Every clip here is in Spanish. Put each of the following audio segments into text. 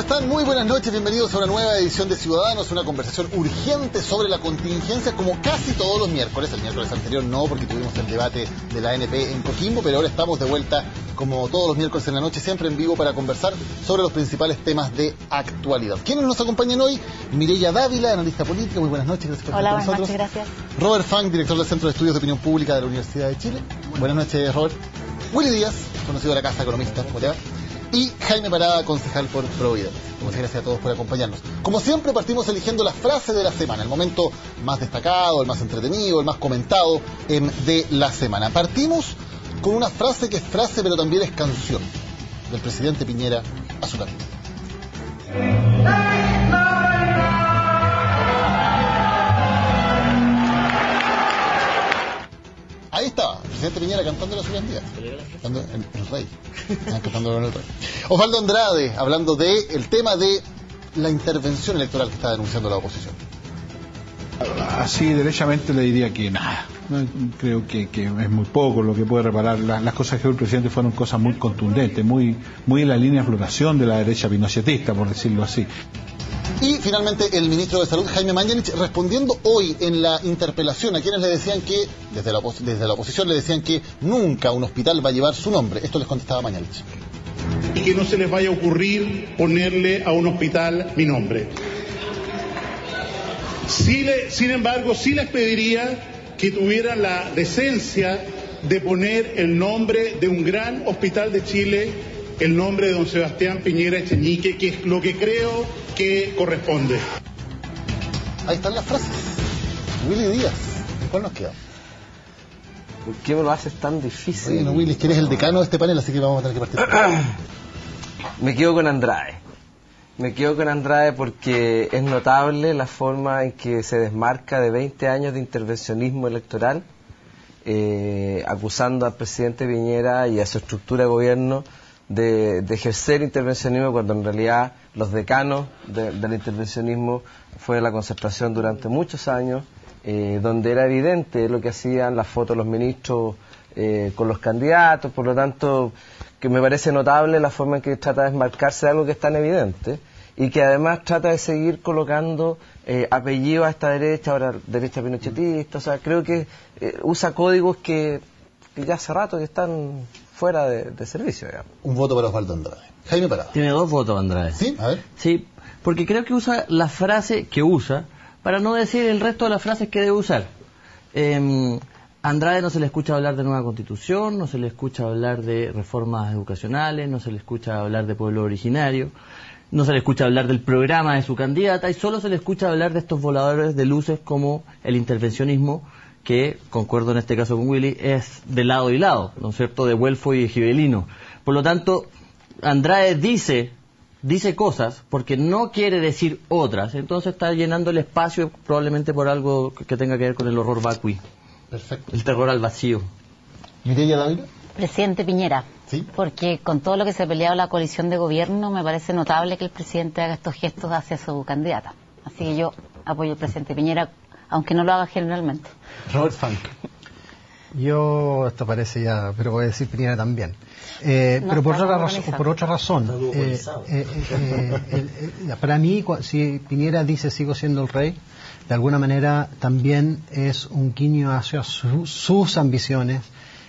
están? Muy buenas noches, bienvenidos a una nueva edición de Ciudadanos, una conversación urgente sobre la contingencia, como casi todos los miércoles. El miércoles anterior no, porque tuvimos el debate de la ANP en Coquimbo, pero ahora estamos de vuelta, como todos los miércoles en la noche, siempre en vivo para conversar sobre los principales temas de actualidad. ¿Quiénes nos acompañan hoy? Mireya Dávila, analista política, muy buenas noches, gracias por estar con nosotros. Hola, buenas noches, gracias. Robert Funk, director del Centro de Estudios de Opinión Pública de la Universidad de Chile. Buenas noches, Robert. Willy Díaz, conocido de la casa, economista, ¿cómo te va? Y Jaime Parada, concejal por Providencia. Muchas gracias a todos por acompañarnos. Como siempre, partimos eligiendo la frase de la semana, el momento más destacado, el más entretenido, el más comentado de la semana. Partimos con una frase que es frase, pero también es canción, del presidente Piñera a su candidato. Ahí está, el presidente Piñera cantándole a su candidato. El rey. Cantándole al rey. Osvaldo Andrade, hablando del tema de la intervención electoral que está denunciando la oposición. Así derechamente le diría que nada. Creo que es muy poco lo que puede reparar. Las cosas que dijo el presidente fueron cosas muy contundentes, muy en la línea de floración de la derecha pinochetista, por decirlo así. Y finalmente el ministro de Salud, Jaime Mañalich, respondiendo hoy en la interpelación a quienes le decían que, desde la oposición le decían que nunca un hospital va a llevar su nombre. Esto les contestaba Mañalich. Y que no se les vaya a ocurrir ponerle a un hospital mi nombre. Sin embargo, sí les pediría que tuvieran la decencia de poner el nombre de un gran hospital de Chile, el nombre de don Sebastián Piñera Echeñique, que es lo que creo que corresponde. Ahí están las frases. Willy Díaz, ¿cuál nos queda? ¿Por qué me lo haces tan difícil? Bueno, Willy, que eres el decano de este panel, así que vamos a tener que participar. Me quedo con Andrade. Me quedo con Andrade porque es notable la forma en que se desmarca de 20 años de intervencionismo electoral, acusando al presidente Piñera y a su estructura de gobierno de ejercer intervencionismo, cuando en realidad los decanos del intervencionismo fue la concertación durante muchos años, donde era evidente lo que hacían las fotos de los ministros con los candidatos. Por lo tanto, que me parece notable la forma en que trata de desmarcarse de algo que es tan evidente y que además trata de seguir colocando apellidos a esta derecha, ahora derecha pinochetista. O sea, creo que usa códigos que ya hace rato que están fuera de servicio, digamos. Un voto para Osvaldo Andrade. Jaime Parada. Tiene 2 votos, Andrade. ¿Sí? A ver. Sí, porque creo que usa la frase que usa para no decir el resto de las frases que debe usar. Andrade no se le escucha hablar de nueva constitución, no se le escucha hablar de reformas educacionales, no se le escucha hablar de pueblo originario, no se le escucha hablar del programa de su candidata y solo se le escucha hablar de estos voladores de luces como el intervencionismo, que, concuerdo en este caso con Willy, es de lado y lado, ¿no es cierto?, de Güelfo y de Gibelino. Por lo tanto, Andrade dice cosas porque no quiere decir otras, entonces está llenando el espacio probablemente por algo que tenga que ver con el horror vacui. Perfecto. El terror al vacío. Mireya Dávila. Presidente Piñera, ¿Sí? Porque con todo lo que se ha peleado la coalición de gobierno, me parece notable que el presidente haga estos gestos hacia su candidata. Así que yo apoyo al presidente Piñera, aunque no lo haga generalmente. Robert Funk. Yo, esto parece ya, pero voy a decir Piñera también. Pero por otra razón. Para mí, si Piñera dice sigo siendo el rey, de alguna manera también es un guiño hacia sus ambiciones.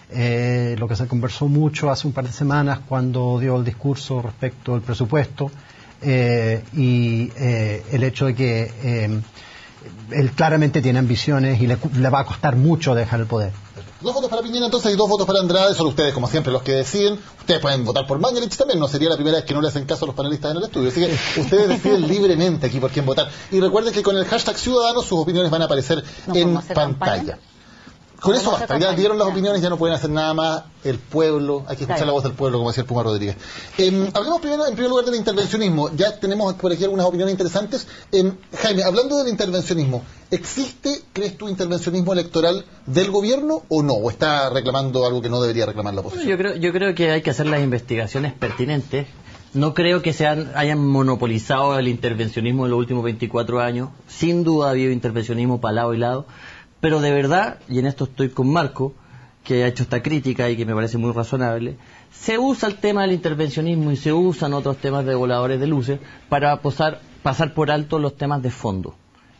Lo que se conversó mucho hace un par de semanas cuando dio el discurso respecto al presupuesto y el hecho de que él claramente tiene ambiciones y le va a costar mucho dejar el poder. 2 votos para Piñera entonces y 2 votos para Andrade. Son ustedes, como siempre, los que deciden. Ustedes pueden votar por Mañalich también. No sería la primera vez que no le hacen caso a los panelistas en el estudio. Así que ustedes deciden libremente aquí por quién votar. Y recuerden que con el hashtag Ciudadanos sus opiniones van a aparecer en pantalla. Con eso basta, ya dieron las opiniones, ya no pueden hacer nada más. El pueblo, hay que escuchar la voz del pueblo, como decía el Puma Rodríguez. Hablemos primero, en primer lugar, del intervencionismo. Ya tenemos por aquí algunas opiniones interesantes. Jaime, hablando del intervencionismo, ¿existe, crees tú, intervencionismo electoral del gobierno o no? ¿O está reclamando algo que no debería reclamar la oposición? Yo creo que hay que hacer las investigaciones pertinentes. No creo que hayan monopolizado el intervencionismo en los últimos 24 años. Sin duda ha habido intervencionismo para lado y lado. Pero de verdad, y en esto estoy con Marco, que ha hecho esta crítica y que me parece muy razonable, se usa el tema del intervencionismo y se usan otros temas de voladores de luces para pasar por alto los temas de fondo.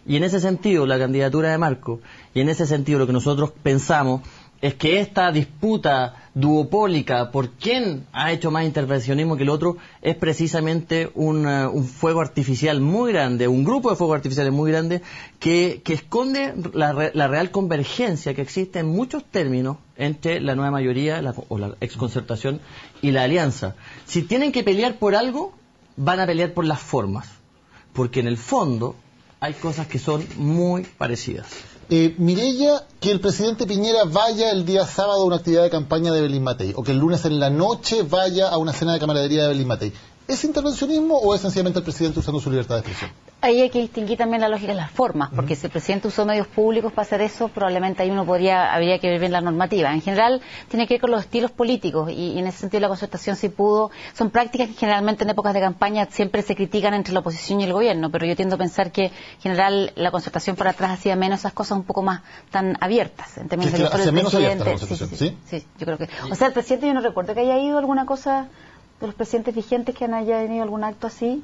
Y en ese sentido, la candidatura de Marco, y en ese sentido lo que nosotros pensamos es que esta disputa duopólica por quién ha hecho más intervencionismo que el otro es precisamente un fuego artificial muy grande, un grupo de fuegos artificiales muy grande que esconde la real convergencia que existe en muchos términos entre la nueva mayoría o la exconcertación y la alianza. Si tienen que pelear por algo, van a pelear por las formas, porque en el fondo hay cosas que son muy parecidas. Mireya, que el presidente Piñera vaya el día sábado a una actividad de campaña de Belín Matei, o que el lunes en la noche vaya a una cena de camaradería de Belín Matei, ¿es intervencionismo o es sencillamente el presidente usando su libertad de expresión? Ahí hay que distinguir también la lógica de las formas, porque si el presidente usó medios públicos para hacer eso, probablemente ahí habría que ver bien la normativa. En general, tiene que ver con los estilos políticos, y en ese sentido la concertación sí pudo. Son prácticas que generalmente en épocas de campaña siempre se critican entre la oposición y el gobierno, pero yo tiendo a pensar que en general la concertación por atrás hacía menos esas cosas un poco más tan abiertas, en términos de que hacía menos abierta la presidente. concertación, Sí, yo creo que. O sea, el presidente, yo no recuerdo que haya ido a alguna cosa de los presidentes vigentes que haya tenido algún acto así.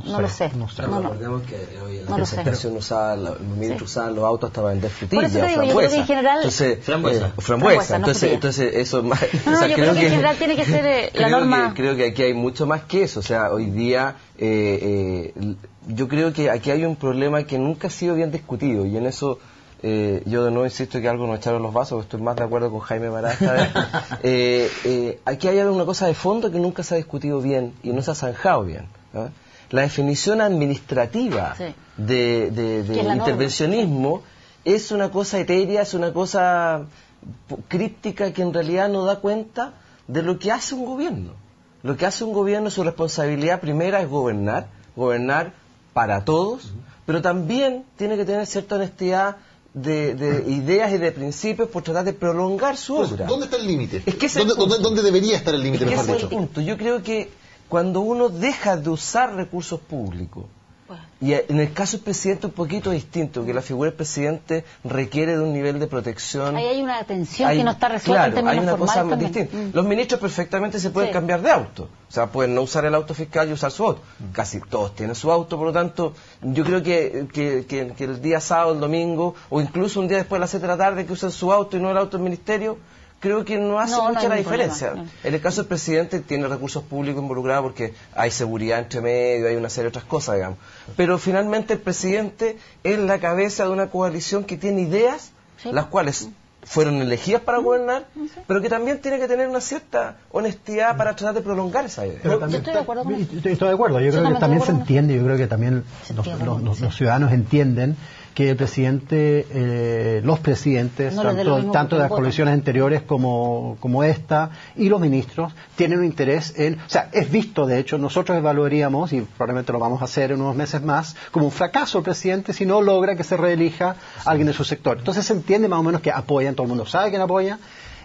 No lo sé. Recordemos que hoy en la presentación los ministros usaban los autos hasta para vender frutillas o frambuesa. Yo creo que en general... Frambuesa. Entonces eso es más... yo creo que en general tiene que ser la norma... Creo que aquí hay mucho más que eso. O sea, hoy día yo creo que aquí hay un problema que nunca ha sido bien discutido, y en eso... yo de nuevo insisto que algo nos echaron los vasos, estoy más de acuerdo con Jaime Mará esta vez. Aquí hay una cosa de fondo que nunca se ha discutido bien y no se ha zanjado bien, ¿no? La definición administrativa de intervencionismo es una cosa etérea, es una cosa críptica que en realidad no da cuenta de lo que hace un gobierno. Lo que hace un gobierno, su responsabilidad primera es gobernar para todos, pero también tiene que tener cierta honestidad de ideas y de principios por tratar de prolongar su obra. ¿Dónde está el límite? ¿Dónde debería estar el límite, mejor dicho? Punto. Yo creo que cuando uno deja de usar recursos públicos, y en el caso del presidente un poquito distinto, que la figura del presidente requiere de un nivel de protección. Ahí hay una tensión que no está resuelta en términos formales. Hay una cosa distinta. Los ministros perfectamente se pueden cambiar de auto. O sea, pueden no usar el auto fiscal y usar su auto. Casi todos tienen su auto, por lo tanto, yo creo que el día sábado, el domingo, o incluso un día después de las 7 de la tarde, que usen su auto y no el auto del ministerio, creo que no hace mucha la diferencia. En el caso del presidente tiene recursos públicos involucrados porque hay seguridad entre medio, hay una serie de otras cosas, digamos. Pero finalmente el presidente es la cabeza de una coalición que tiene ideas, las cuales fueron elegidas para gobernar, pero que también tiene que tener una cierta honestidad para tratar de prolongar esa idea. Yo estoy de acuerdo con eso. Estoy de acuerdo. Yo creo que también se entiende, yo creo que también los ciudadanos entienden que el presidente, los presidentes, tanto de las coaliciones anteriores como esta, y los ministros, tienen un interés en... O sea, es visto, de hecho, nosotros evaluaríamos, y probablemente lo vamos a hacer en unos meses más, como un fracaso el presidente si no logra que se reelija alguien de su sector. Entonces se entiende más o menos que apoyan, todo el mundo sabe quién apoya,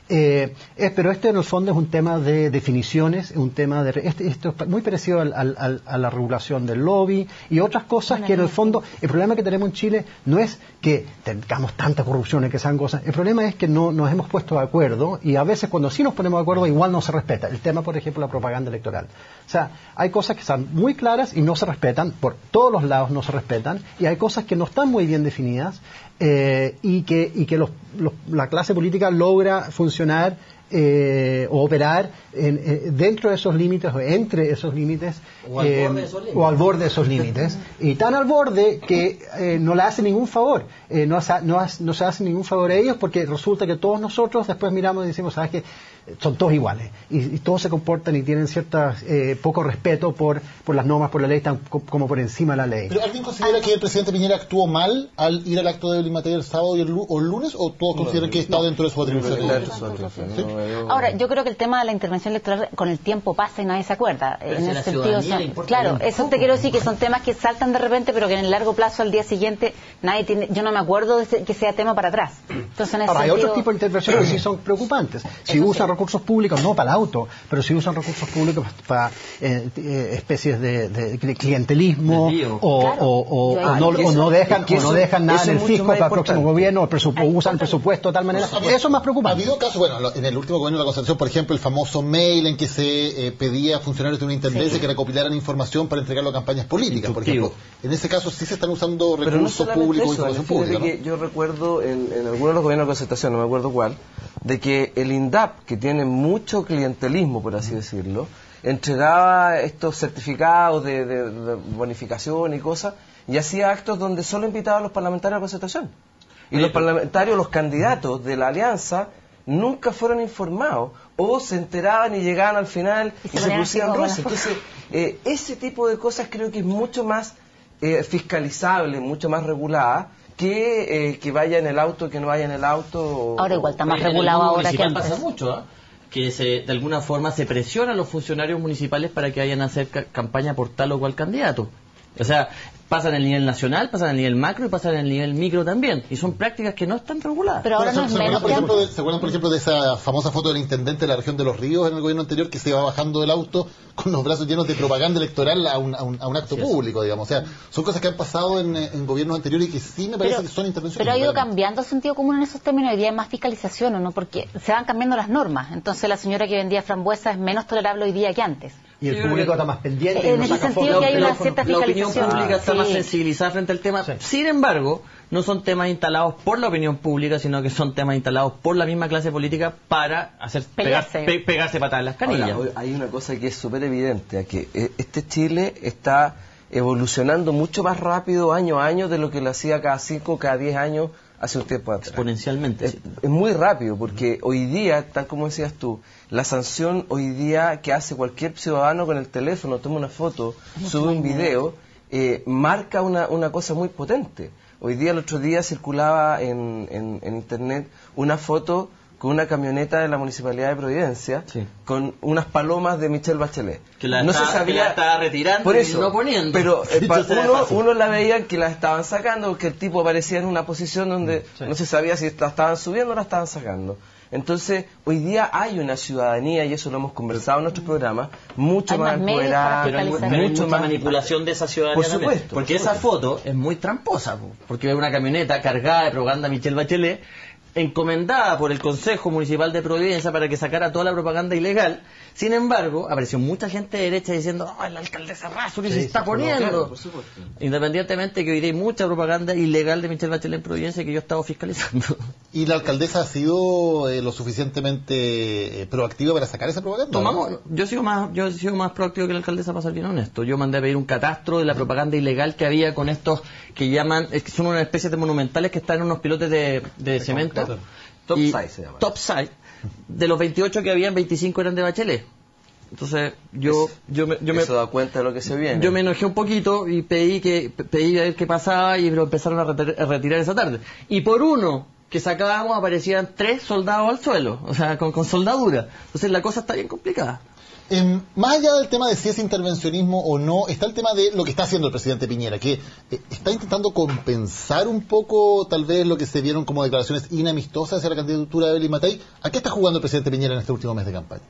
pero este en el fondo es un tema de definiciones, un tema de esto es muy parecido a la regulación del lobby y otras cosas que en el fondo el problema que tenemos en Chile no es que tengamos tanta corrupción y que sean cosas, el problema es que no nos hemos puesto de acuerdo y a veces cuando sí nos ponemos de acuerdo igual no se respeta. El tema, por ejemplo, la propaganda electoral. O sea, hay cosas que están muy claras y no se respetan, por todos los lados no se respetan, y hay cosas que no están muy bien definidas y que la clase política logra funcionar o operar dentro de esos límites o entre esos límites o al borde de esos límites y tan al borde que no le hace ningún favor, no se hace ningún favor a ellos, porque resulta que todos nosotros después miramos y decimos, ¿sabes qué? Son todos iguales y todos se comportan y tienen cierta poco respeto por las normas, por la ley, están como por encima de la ley. ¿Pero alguien considera que el presidente Piñera actuó mal al ir al acto de Belín Matei el sábado y el lunes, o todos consideran que está dentro de su atribución? Ahora, yo creo que el tema de la intervención electoral con el tiempo pasa y nadie se acuerda. En ese sentido, claro, eso te quiero decir que son temas que saltan de repente, pero que en el largo plazo, al día siguiente, nadie tiene. Yo no me acuerdo de que sea tema para atrás. Entonces, en ese ahora, sentido, hay otros tipos de intervenciones que sí son preocupantes. Si usan recursos públicos, no para el auto, pero sí usan recursos públicos para especies de clientelismo o no dejan nada en el fisco para el próximo gobierno, o usan el presupuesto de tal manera. Eso es más preocupante. Ha habido casos, bueno, en el último gobierno de la Concertación, por ejemplo, el famoso mail en que se pedía a funcionarios de una intendencia que recopilaran información para entregarlo a campañas políticas, por ejemplo. En ese caso sí se están usando recursos públicos, información pública, ¿no? Yo recuerdo en algunos de los gobiernos de Concertación, no me acuerdo cuál, de que el INDAP, que tiene mucho clientelismo, por así decirlo, entregaba estos certificados de bonificación y cosas, y hacía actos donde solo invitaba a los parlamentarios a la Concertación. Y los parlamentarios, los candidatos de la alianza, nunca fueron informados, o se enteraban y llegaban al final y se pusieron rosas. Entonces, ese tipo de cosas creo que es mucho más fiscalizable, mucho más regulada, que vaya en el auto, que no vaya en el auto. Ahora igual está más regulado ahora que antes. Pasa mucho, que de alguna forma se presiona a los funcionarios municipales para que vayan a hacer campaña por tal o cual candidato. O sea, pasan en el nivel nacional, pasan en el nivel macro y pasan en el nivel micro también. Y son prácticas que no están reguladas. Pero ahora no es menos que antes. ¿Se acuerdan, por ejemplo, de esa famosa foto del intendente de la región de Los Ríos en el gobierno anterior, que se iba bajando del auto con los brazos llenos de propaganda electoral a un acto público, digamos? O sea, son cosas que han pasado en gobiernos anteriores y que sí me parece que son intervenciones. Pero ha ido cambiando el sentido común en esos términos. Hoy día hay más fiscalización, ¿o no? Porque se van cambiando las normas. Entonces la señora que vendía frambuesa es menos tolerable hoy día que antes. Y el público está más pendiente. En ese sentido que hay una cierta fiscalización. La opinión pública está más sensibilizada frente al tema. Sí. Sin embargo, no son temas instalados por la opinión pública, sino que son temas instalados por la misma clase política para hacer pegarse patadas en las canillas. Ahora, hay una cosa que es súper evidente, que este Chile está evolucionando mucho más rápido año a año de lo que lo hacía cada 5, cada 10 años hace un tiempo atrás. Exponencialmente. Es muy rápido, porque hoy día, tal como decías tú, la sanción hoy día que hace cualquier ciudadano con el teléfono, toma una foto, sube un video, marca una cosa muy potente. Hoy día, el otro día, circulaba en internet una foto con una camioneta de la Municipalidad de Providencia, con unas palomas de Michelle Bachelet. Que la estaba retirando por eso, y no poniendo. Pero uno la veía que la estaban sacando, porque el tipo aparecía en una posición donde no se sabía si la estaban subiendo o la estaban sacando. Entonces, hoy día hay una ciudadanía, y eso lo hemos conversado en nuestros programas, mucho más empoderada, pero hay mucha manipulación de esa ciudadanía. Por supuesto. Porque esa foto es muy tramposa, porque hay una camioneta cargada de propaganda Michelle Bachelet, encomendada por el Consejo Municipal de Providencia para que sacara toda la propaganda ilegal. Sin embargo, apareció mucha gente de derecha diciendo, la alcaldesa Razo que se está poniendo. Claro, por supuesto. Independientemente que hoy hay mucha propaganda ilegal de Michelle Bachelet en Providencia que yo he estado fiscalizando. ¿Y la alcaldesa ha sido lo suficientemente proactiva para sacar esa propaganda? Yo he sido más proactivo que la alcaldesa, para ser bien honesto. Yo mandé a pedir un catastro de la propaganda ilegal que había con estos que llaman, que son una especie de monumentales que están en unos pilotes de cemento. Top size se llama. Top size. De los 28 que habían, 25 eran de Bachelet. Entonces eso da cuenta de lo que se viene. Yo me enojé un poquito y pedí a ver qué pasaba, y lo empezaron a retirar esa tarde. Y por uno que sacábamos aparecían 3 soldados al suelo, o sea, con soldadura. Entonces la cosa está bien complicada. Más allá del tema de si es intervencionismo o no, está el tema de lo que está haciendo el presidente Piñera, que está intentando compensar un poco tal vez lo que se vieron como declaraciones inamistosas hacia la candidatura de Evelyn Matei. ¿A qué está jugando el presidente Piñera en este último mes de campaña?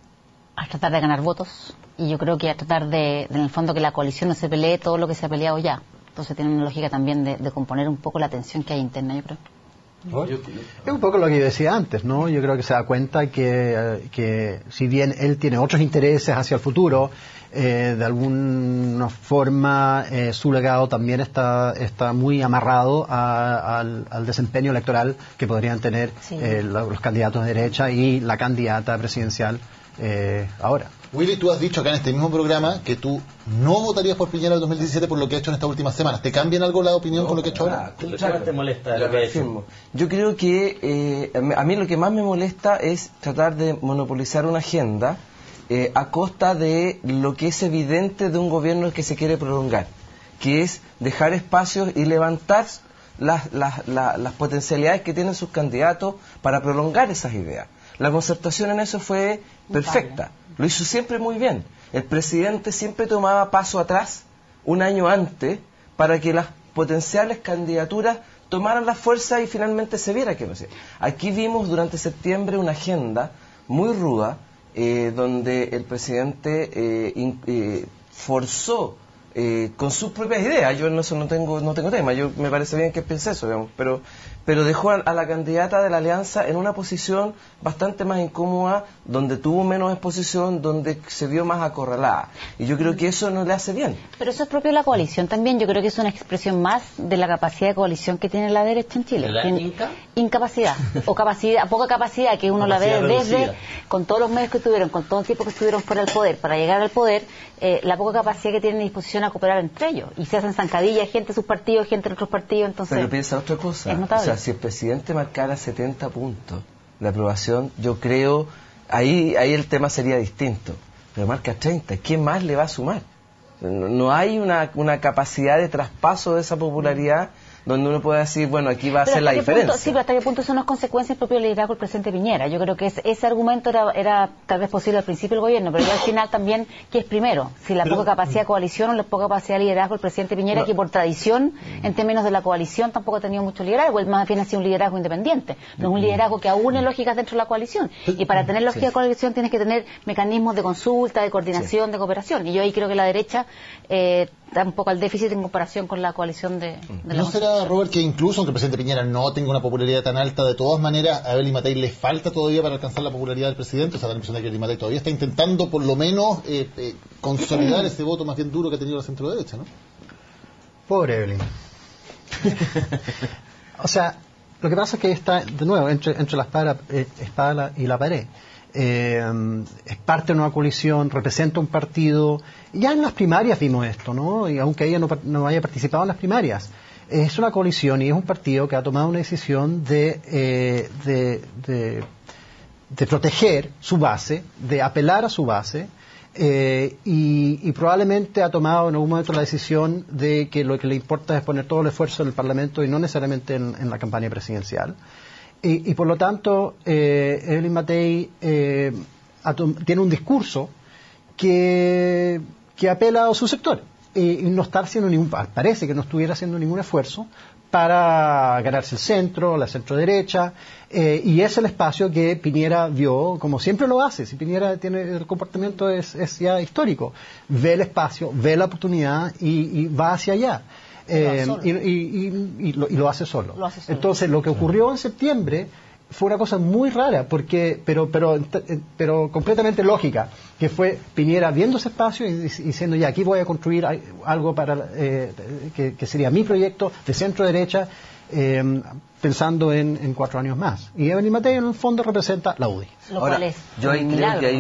A tratar de ganar votos, y yo creo que a tratar de, en el fondo, que la coalición no se pelee todo lo que se ha peleado ya. Entonces tiene una lógica también de componer un poco la tensión que hay interna, yo creo. Es un poco lo que yo decía antes, ¿no? Yo creo que se da cuenta que si bien él tiene otros intereses hacia el futuro, de alguna forma su legado también está muy amarrado al desempeño electoral que podrían tener los candidatos de derecha y la candidata presidencial ahora. Willy, tú has dicho acá en este mismo programa que tú no votarías por Piñera en 2017 por lo que ha hecho en estas últimas semanas. ¿Te cambian algo la opinión con lo que ha hecho ahora? ¿Qué te molesta de lo que ha hecho? Yo creo que a mí lo que más me molesta es tratar de monopolizar una agenda a costa de lo que es evidente de un gobierno que se quiere prolongar, que es dejar espacios y levantar las potencialidades que tienen sus candidatos para prolongar esas ideas. La Concertación en eso fue perfecta, lo hizo siempre muy bien. El presidente siempre tomaba paso atrás un año antes para que las potenciales candidaturas tomaran la fuerza y finalmente se viera que no sé. Aquí vimos durante septiembre una agenda muy ruda, donde el presidente forzó con sus propias ideas. Yo en eso no tengo tema, me parece bien que piense eso, digamos, pero dejó a la candidata de la alianza en una posición bastante más incómoda, donde tuvo menos exposición, donde se vio más acorralada, y yo creo que eso no le hace bien. Pero eso es propio de la coalición también. Yo creo que es una expresión más de la capacidad de coalición que tiene la derecha en Chile. Incapacidad o poca capacidad, que uno la ve desde, con todos los medios que tuvieron, con todo el tiempo que estuvieron fuera del poder, para llegar al poder, la poca capacidad que tienen disposición a cooperar entre ellos, y se hacen zancadillas, gente de sus partidos, gente de otros partidos. Entonces, pero piensa otra cosa, o sea, si el presidente marcara 70 puntos de aprobación, yo creo, ahí el tema sería distinto, pero marca 30, ¿qué más le va a sumar? No hay una capacidad de traspaso de esa popularidad donde uno puede decir, bueno, aquí va a ser la diferencia. Sí, pero hasta qué punto eso no es consecuencia del propio liderazgo del presidente Piñera. Yo creo que ese argumento era tal vez posible al principio del gobierno, pero ya al final también, ¿qué es primero? Si la poca capacidad de coalición o la poca capacidad de liderazgo del presidente Piñera, que por tradición, en términos de la coalición, tampoco ha tenido mucho liderazgo, él más bien ha sido un liderazgo independiente, no es un liderazgo que aúne lógicas dentro de la coalición. Y para tener lógica de coalición tienes que tener mecanismos de consulta, de coordinación, de cooperación. Y yo ahí creo que la derecha da un poco al déficit en comparación con la coalición de la ¿No será, Robert, que incluso aunque el presidente Piñera no tenga una popularidad tan alta, de todas maneras a Evelyn Matei le falta todavía para alcanzar la popularidad del presidente? O sea, da la impresión de que Evelyn Matei todavía está intentando por lo menos consolidar ese voto más bien duro que ha tenido la centro-derecha, ¿no? Pobre Evelyn. O sea, lo que pasa es que está, de nuevo, entre la espada y la pared. Es parte de una coalición, representa un partido. Ya en las primarias vimos esto, ¿no? Y aunque ella no haya participado en las primarias, es una coalición y es un partido que ha tomado una decisión de proteger su base, de apelar a su base, y probablemente ha tomado en algún momento la decisión de que lo que le importa es poner todo el esfuerzo en el Parlamento y no necesariamente en la campaña presidencial. Y por lo tanto, Evelyn Matei tiene un discurso que apela a su sector y no está haciendo parece que no estuviera haciendo ningún esfuerzo para ganarse el centro, la centro-derecha, y es el espacio que Piñera vio, como siempre lo hace. Si Piñera tiene el comportamiento es ya histórico, ve el espacio, ve la oportunidad y va hacia allá. Y lo hace solo. Entonces, lo que ocurrió en septiembre fue una cosa muy rara, pero completamente lógica, que fue Piñera viendo ese espacio y diciendo, ya, aquí voy a construir algo para que sería mi proyecto de centro-derecha, pensando en 4 años más. Y Evelyn Matei, en el fondo, representa la UDI. Ahora, yo ahí creo que hay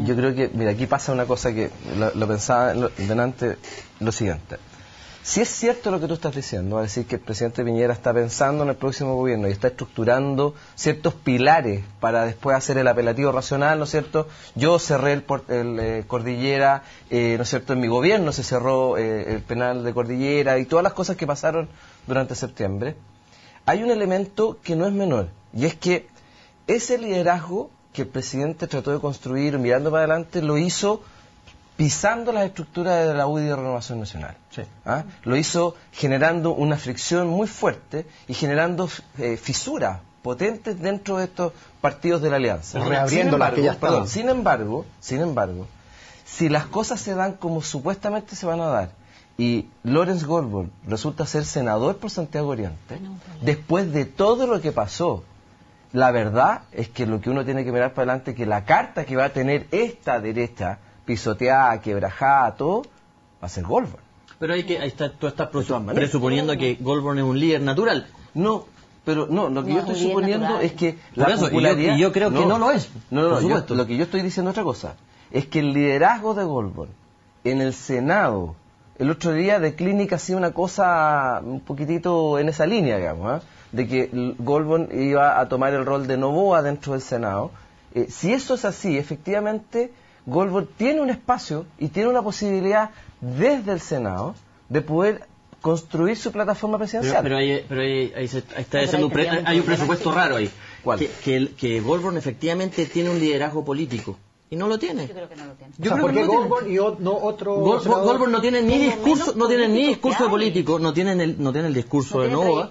yo creo que, mira, aquí pasa una cosa que lo pensaba delante, lo siguiente. Si es cierto lo que tú estás diciendo, es decir, que el presidente Piñera está pensando en el próximo gobierno y está estructurando ciertos pilares para después hacer el apelativo racional, ¿no es cierto? Yo cerré el Cordillera, ¿no es cierto? En mi gobierno se cerró el penal de Cordillera y todas las cosas que pasaron durante septiembre. Hay un elemento que no es menor, y es que ese liderazgo que el presidente trató de construir mirando para adelante lo hizo pisando las estructuras de la UDI de Renovación Nacional. Sí. Lo hizo generando una fricción muy fuerte y generando fisuras potentes dentro de estos partidos de la alianza. Sin embargo, si las cosas se dan como supuestamente se van a dar y Lawrence Goldborn resulta ser senador por Santiago Oriente, después de todo lo que pasó, la verdad es que lo que uno tiene que mirar para adelante es que la carta que va a tener esta derecha pisoteada, quebrajada, todo, va a ser Goldborn. Pero tú estás presuponiendo que Goldborn es un líder natural. No, pero lo que yo estoy suponiendo natural es que la popularidad... Y yo creo que no lo es. No, lo que yo estoy diciendo es otra cosa. Es que el liderazgo de Goldborn en el Senado, el otro día de Clínica hacía una cosa un poquitito en esa línea, digamos, de que Goldborn iba a tomar el rol de Noboa dentro del Senado. Si eso es así, efectivamente... Goldborn tiene un espacio y tiene una posibilidad desde el Senado de poder construir su plataforma presidencial. Pero ahí está haciendo hay un presupuesto raro ahí. ¿Cuál? Que Goldborn efectivamente tiene un liderazgo político. Y no lo tiene. Yo creo que no lo tiene. ¿Por qué Goldborn y no otro? Goldborn no tiene ni discurso político, no tiene el discurso de Noboa,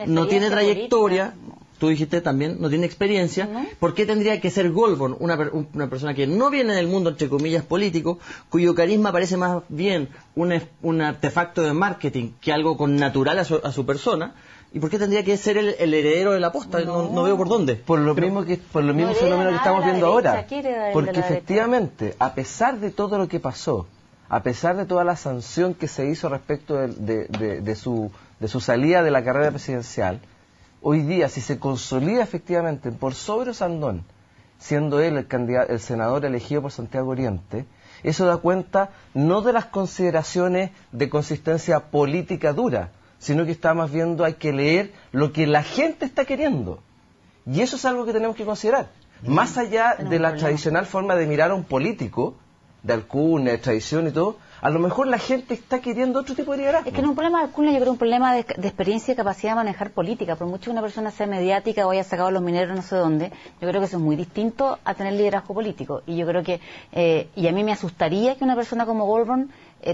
no tiene trayectoria. tú dijiste también, no tiene experiencia. ¿Por qué tendría que ser Goldborn, una persona que no viene del mundo, entre comillas, político, cuyo carisma parece más bien un artefacto de marketing que algo con natural a su persona? ¿Y por qué tendría que ser el heredero de la posta? No veo por dónde. Por lo mismo fenómeno que estamos viendo ahora. Porque efectivamente, a pesar de todo lo que pasó, a pesar de toda la sanción que se hizo respecto de su salida de la carrera presidencial, hoy día, si se consolida efectivamente por sobre Sandón, siendo él el senador elegido por Santiago Oriente, eso da cuenta no de las consideraciones de consistencia política dura, sino que estamos viendo, hay que leer lo que la gente está queriendo. Y eso es algo que tenemos que considerar. Más allá de la tradicional forma de mirar a un político, de alcurnia, de tradición y todo, a lo mejor la gente está queriendo otro tipo de liderazgo. Es que no es un problema de alcurnia, yo creo un problema de experiencia y capacidad de manejar política. Por mucho que una persona sea mediática o haya sacado a los mineros no sé dónde, yo creo que eso es muy distinto a tener liderazgo político. Y yo creo que, y a mí me asustaría que una persona como Goldborn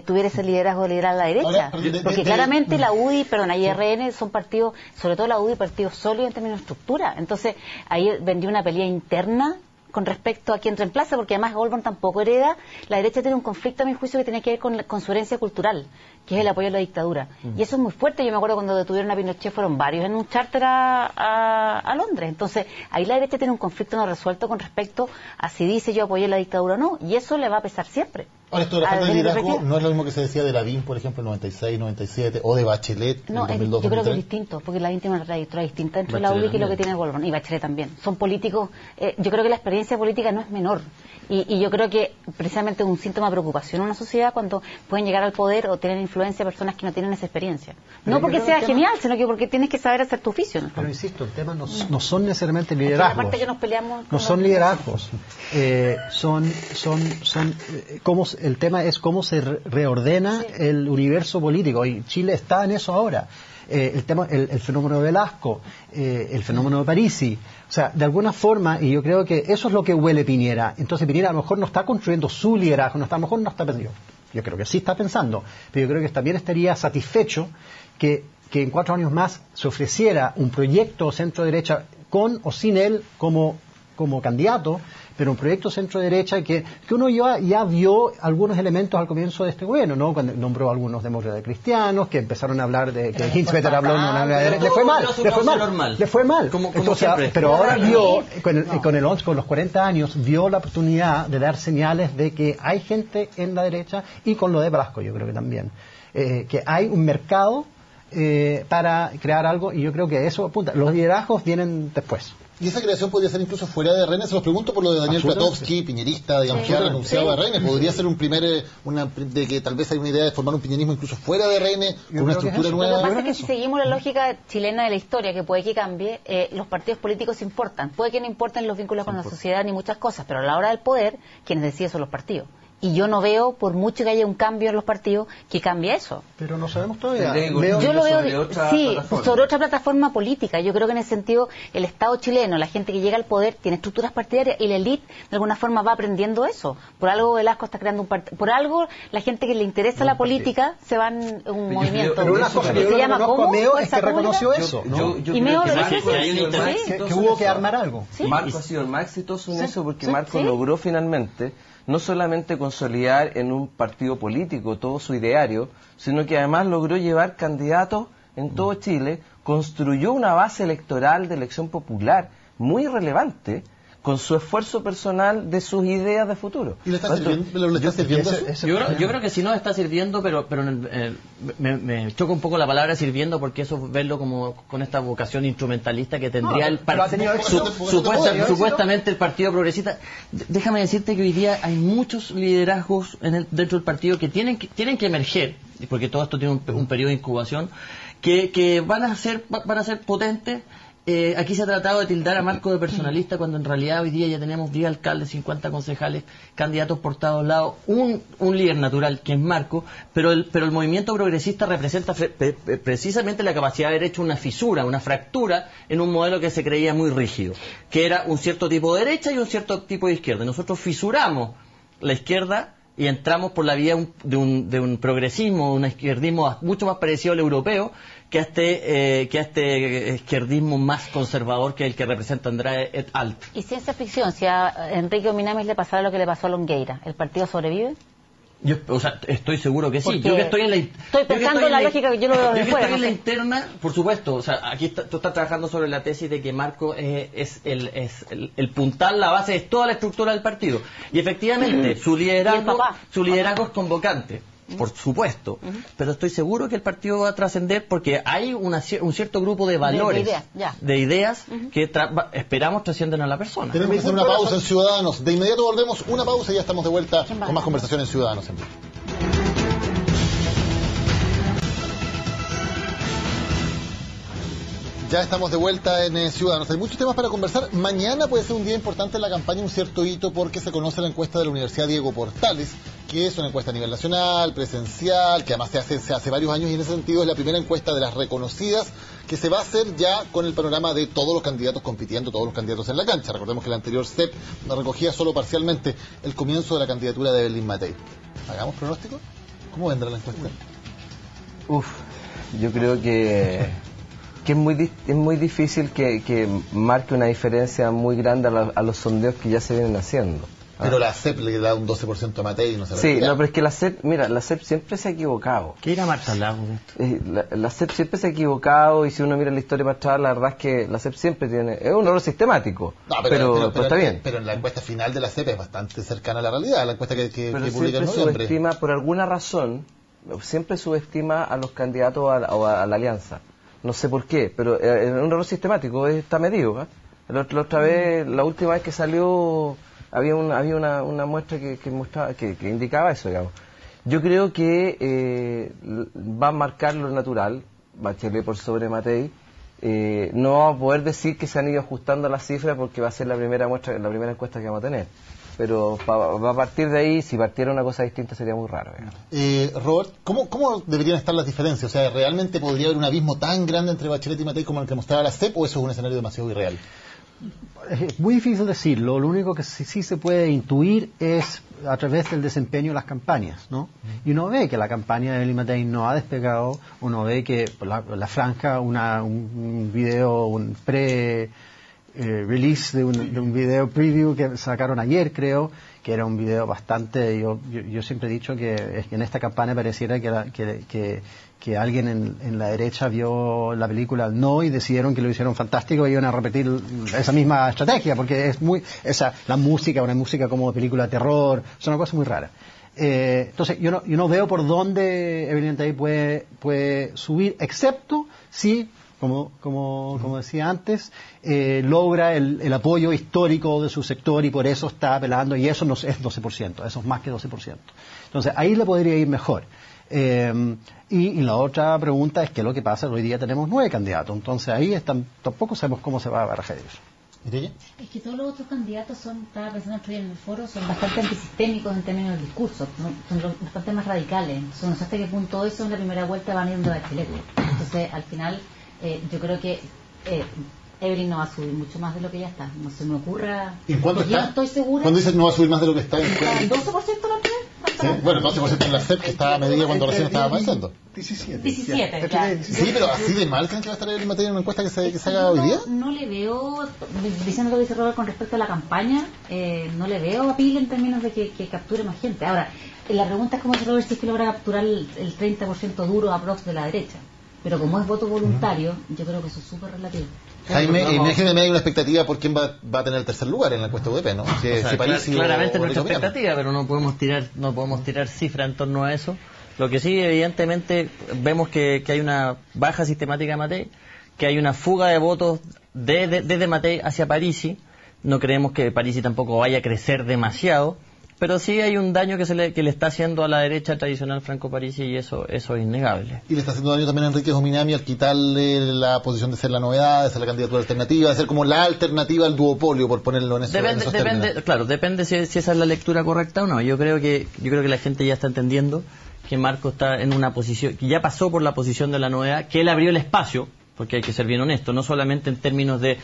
tuviera ese liderazgo de liderar a la derecha. Porque claramente la UDI, y RN son partidos, sobre todo la UDI, partidos sólidos en términos de estructura. Entonces, ahí vendió una pelea interna con respecto a quién reemplaza, porque además Goldborn tampoco hereda. La derecha tiene un conflicto, a mi juicio, que tiene que ver con su herencia cultural, que es el apoyo a la dictadura. Y eso es muy fuerte. Yo me acuerdo cuando detuvieron a Pinochet, fueron varios en un charter a Londres. Entonces, ahí la derecha tiene un conflicto no resuelto con respecto a si dice yo apoyé la dictadura o no, y eso le va a pesar siempre. Ahora, esto de la falta de liderazgo no es lo mismo que se decía de Lavín, por ejemplo, en 96, 97, o de Bachelet en 2002, yo creo que es distinto, porque Lavín tiene una trayectoria distinta dentro de la UDI que lo que tiene Goldborn, y Bachelet también. Son políticos, yo creo que la experiencia política no es menor, y yo creo que precisamente es un síntoma de preocupación en una sociedad cuando pueden llegar al poder o tener influencia personas que no tienen esa experiencia. No porque sea genial, sino que porque tienes que saber hacer tu oficio, ¿no? Pero insisto, el tema no son necesariamente liderazgos. Aparte que nos peleamos no son liderazgos. El tema es cómo se reordena el universo político, y Chile está en eso ahora. El fenómeno de Velasco, el fenómeno de Parisi, o sea, de alguna forma, y yo creo que eso es lo que huele Piñera. Entonces Piñera a lo mejor no está construyendo su liderazgo, a lo mejor no está perdido. Yo creo que sí está pensando, pero yo creo que también estaría satisfecho que en 4 años más se ofreciera un proyecto centro-derecha con o sin él como candidato, pero un proyecto centro-derecha que uno ya vio algunos elementos al comienzo de este gobierno, ¿no? Cuando nombró a algunos demócratas cristianos, que empezaron a hablar de que Hinspeter habló de una le fue mal. Pero ahora vio, con los 40 años, vio la oportunidad de dar señales de que hay gente en la derecha, y con lo de Velasco yo creo que también, que hay un mercado para crear algo, y yo creo que eso apunta. Los liderazgos vienen después. Y esa creación podría ser incluso fuera de RN. Se los pregunto por lo de Daniel Platowski, piñerista, digamos, que ha renunciado a RN. ¿Podría ser un de que tal vez hay una idea de formar un piñerismo incluso fuera de RN, con una estructura nueva? Lo que pasa es que si seguimos la lógica chilena de la historia, que puede que cambie, los partidos políticos importan. Puede que no importen los vínculos con la sociedad ni muchas cosas, pero a la hora del poder, quienes deciden son los partidos. Y yo no veo, por mucho que haya un cambio en los partidos, que cambie eso. Pero no sabemos todavía. Yo lo veo sobre otra plataforma política. Yo creo que en ese sentido el Estado chileno, la gente que llega al poder, tiene estructuras partidarias, y la élite de alguna forma va aprendiendo eso. Por algo Velasco está creando un partido. Por algo la gente que le interesa la política se va en un movimiento. Pero una cosa que yo se llama Meo es que reconoció eso, ¿no? Y Meo lo dice que hubo que armar algo. Marco ha sido el más exitoso en eso, porque Marco logró finalmente no solamente consolidar en un partido político todo su ideario, sino que además logró llevar candidatos en todo Chile, construyó una base electoral de elección popular muy relevante, con su esfuerzo personal de sus ideas de futuro. ¿Y le está sirviendo? Yo creo que sí nos está sirviendo, pero me choca un poco la palabra sirviendo, porque eso verlo como con esta vocación instrumentalista que tendría supuestamente el Partido Progresista. Déjame decirte que hoy día hay muchos liderazgos dentro del partido que tienen que emerger, porque todo esto tiene un periodo de incubación, que van a ser potentes. Aquí se ha tratado de tildar a Marco de personalista, cuando en realidad hoy día ya tenemos 10 alcaldes, 50 concejales, candidatos por todos lados, un líder natural que es Marco, pero el movimiento progresista representa precisamente la capacidad de haber hecho una fisura, una fractura en un modelo que se creía muy rígido, que era un cierto tipo de derecha y un cierto tipo de izquierda. Nosotros fisuramos la izquierda y entramos por la vía de un progresismo, un izquierdismo mucho más parecido al europeo, que a este izquierdismo más conservador que el que representa Andrade et al. ¿Y ciencia ficción? Si a Enrique Ominamis le pasara lo que le pasó a Longueira, ¿el partido sobrevive? Yo, estoy seguro que sí. Porque yo que estoy en la estoy pensando en la lógica que yo lo veo de fuera. Estoy en la interna, por supuesto. O sea, aquí tú estás trabajando sobre la tesis de que Marco es el puntal, la base de toda la estructura del partido. Y efectivamente, su liderazgo es convocante. Por supuesto, pero estoy seguro que el partido va a trascender porque hay un cierto grupo de valores, de ideas que esperamos trasciendan a la persona. Tenemos que hacer una pausa en Ciudadanos. De inmediato volvemos, una pausa y ya estamos de vuelta con más conversación en Ciudadanos. Ya estamos de vuelta en Ciudadanos. Hay muchos temas para conversar. Mañana puede ser un día importante en la campaña, un cierto hito, porque se conoce la encuesta de la Universidad Diego Portales, que es una encuesta a nivel nacional, presencial, que además se hace varios años y en ese sentido es la primera encuesta de las reconocidas que se va a hacer ya con el panorama de todos los candidatos compitiendo, todos los candidatos en la cancha. Recordemos que la anterior CEP recogía solo parcialmente el comienzo de la candidatura de Evelyn Matei. ¿Hagamos pronóstico? ¿Cómo vendrá la encuesta? Yo creo que es muy difícil que marque una diferencia muy grande a los sondeos que ya se vienen haciendo. Pero la CEP le da un 12% a Matei y no se Sí, no, pero es que la CEP siempre se ha equivocado. ¿Qué irá Marta Lago de esto? La CEP siempre se ha equivocado y si uno mira la historia más atrás, la verdad es que la CEP siempre es un error sistemático. No, pero está bien. Pero en la encuesta final de la CEP es bastante cercana a la realidad, la encuesta que publica en noviembre. Subestima, por alguna razón, siempre subestima a los candidatos o a la alianza. No sé por qué, pero es un error sistemático, está medido. La otra vez, la última vez que salió, había una muestra que mostraba, que indicaba eso, digamos. Yo creo que va a marcar lo natural, Bachelet por sobre Matei. No vamos a poder decir que se han ido ajustando las cifras porque va a ser la primera encuesta que vamos a tener. Pero va a partir de ahí, si partiera una cosa distinta sería muy raro. Robert, ¿cómo deberían estar las diferencias? O sea, ¿realmente podría haber un abismo tan grande entre Bachelet y Matei como el que mostraba la CEP o eso es un escenario demasiado irreal? Es muy difícil decirlo. Lo único que sí se puede intuir es a través del desempeño de las campañas, ¿no? Y uno ve que la campaña de Evelyn Matei no ha despegado, uno ve que la franja, un video, un release de un video preview que sacaron ayer, creo, que era un video bastante, yo siempre he dicho que en esta campaña pareciera que alguien en la derecha vio la película No y decidieron que lo hicieron fantástico y iban a repetir esa misma estrategia, porque es la música, una música como película de terror, es una cosa muy rara. Entonces yo no veo por dónde Evelyn Matei puede subir, excepto si, como decía antes, logra el apoyo histórico de su sector y por eso está apelando, y eso no es 12%, eso es más que 12%. Entonces ahí le podría ir mejor. Y la otra pregunta es qué es lo que pasa. Hoy día tenemos 9 candidatos, entonces ahí tampoco sabemos cómo se va a barajar eso. Es que todos los otros candidatos estaba pensando otro día en el foro, son bastante antisistémicos en términos de discurso, son bastante más radicales. No sé hasta qué punto eso en la primera vuelta van a ir de Bachelet. Entonces, al final, yo creo que Evelyn no va a subir mucho más de lo que ya está. No se me ocurra. ¿En cuánto está? Yo no estoy segura. ¿Cuándo dices no va a subir más de lo que está? ¿Está el 12% la primera? ¿Sí? Bueno, 12% en la CEP que estaba medida cuando recién estaba avanzando. 17, claro. Sí, pero así de mal creen que va a estar Evelyn Matei en una encuesta que se haga hoy día. No le veo, diciendo lo que dice Robert con respecto a la campaña, no le veo apil en términos de que capture más gente. Ahora, la pregunta es cómo dice Robert si es que logra capturar el 30% duro aprox de la derecha. Pero como es voto voluntario, yo creo que eso es súper relativo. Jaime, hay una expectativa por quién va a tener el tercer lugar en la encuesta UDP, ¿no? Claramente nuestra expectativa, pero no podemos tirar cifras en torno a eso. Lo que sí, evidentemente, vemos que hay una baja sistemática de Matei, que hay una fuga de votos desde Matei hacia Parisi. No creemos que Parisi tampoco vaya a crecer demasiado, pero sí hay un daño que le está haciendo a la derecha tradicional Franco Parisi y eso es innegable. Y le está haciendo daño también a Enrique Ominami al quitarle la posición de ser la novedad, de ser la candidatura alternativa, de ser como la alternativa al duopolio, por ponerlo en esos términos. Claro, depende si esa es la lectura correcta o no. Yo creo que la gente ya está entendiendo que Marco está en una posición, que ya pasó por la posición de la novedad, que él abrió el espacio, porque hay que ser bien honesto, no solamente en términos de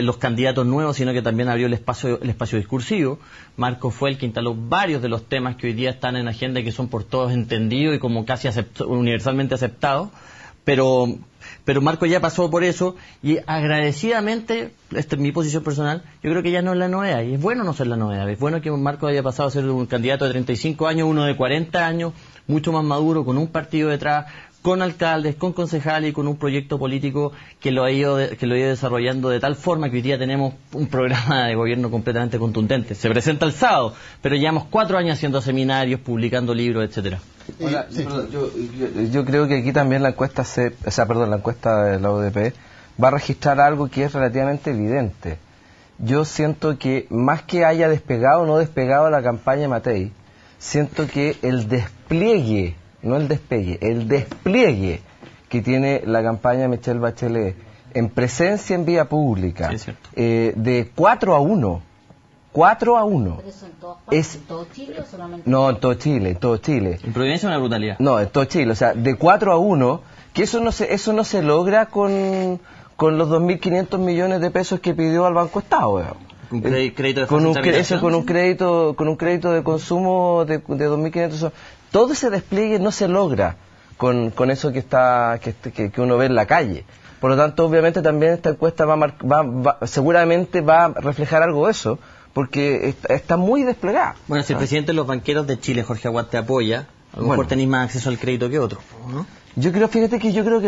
los candidatos nuevos, sino que también abrió el espacio discursivo. Marco fue el que instaló varios de los temas que hoy día están en agenda y que son por todos entendidos y como casi universalmente aceptados, pero Marco ya pasó por eso y agradecidamente, esta es mi posición personal, yo creo que ya no es la novedad y es bueno no ser la novedad, es bueno que Marco haya pasado a ser un candidato de 35 años, uno de 40 años, mucho más maduro, con un partido detrás, con alcaldes, con concejales y con un proyecto político que lo ha ido desarrollando de tal forma que hoy día tenemos un programa de gobierno completamente contundente. Se presenta el sábado, pero llevamos 4 años haciendo seminarios, publicando libros, etcétera. Ahora, yo creo que aquí también la encuesta la encuesta de la UDP va a registrar algo que es relativamente evidente. Yo siento que más que haya despegado o no despegado la campaña Matei, siento que el despliegue, no el despegue, el despliegue que tiene la campaña Michelle Bachelet en presencia en vía pública, sí, de 4-1. 4-1. ¿Pero eso en todas partes? ¿En todo Chile o solamente? No, en todo Chile. En Providencia es una brutalidad. No, en todo Chile, o sea, de 4-1, que eso no se logra con los 2.500 millones de pesos que pidió al Banco Estado, Un crédito de con un crédito de consumo de 2.500. Todo ese despliegue no se logra con eso que uno ve en la calle. Por lo tanto, obviamente también esta encuesta seguramente va a reflejar algo de eso, porque está muy desplegada. Bueno, si el presidente de los banqueros de Chile, Jorge Aguad, te apoya, a lo mejor tenéis más acceso al crédito que otros, ¿no? Yo creo que